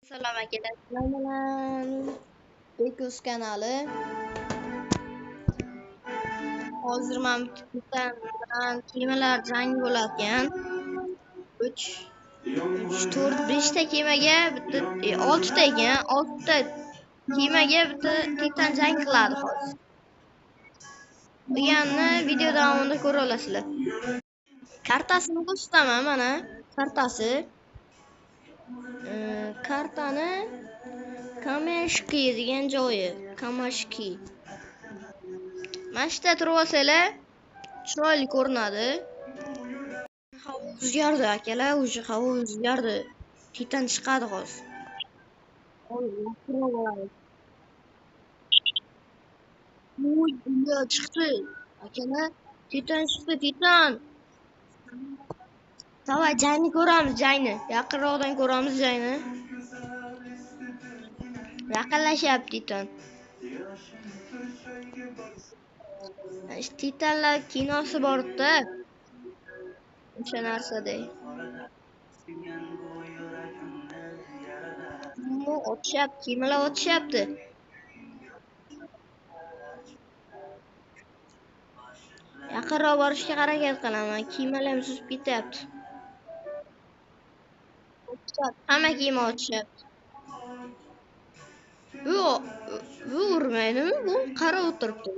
Salom akalar, sizlar bilan Bekuz kanali. Hozir men bilan kemalar jang bo'larkan. 3 4 5 ta kemaga bitta 6 ta ekan, 6 ta kemaga bitta titan jang qiladi hozir. Deganni video davomida ko'ra olasizlar. Kartasini ko'rsataman mana, kartasi. Kartani Kameshki degan joyi, Kamashki. Mana shu yerda turib olsanglar chiroyli ko'rinadi. Havo o'zgardi akalar, уже havo o'zgardi. Titan chiqadi hozir. Oy, chiqdi. Akalar, titan chiqdi, titan. Davay jangni ko'ramiz, jangni. Yaqinroqdan ko'ramiz jangni. Yaqinlashyapti titan. Titanlar kinosi borda. O'sha narsada. Otishyapti, kemalar otishyapti. Yaqinroq borishga harakat qilaman. Kemalar ham suzib ketyapti. Hamma kema otishyapti. Bu urmaydimi? Bu qarab o'tiribdi.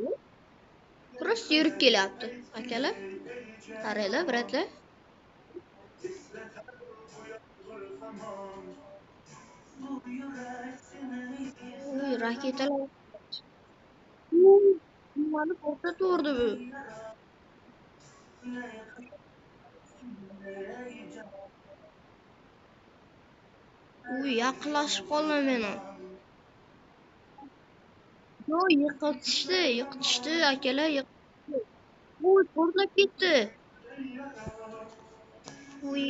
Просто yurib kelyapti. Akalar, qaranglar, bratlar. Uy, raketalar. Nimani portlatib bu? Uy, yaqinlashib qoldim men. Yo, yiqitishdi, akalar, yiqitishdi. Uy, portlab ketdi. Uy.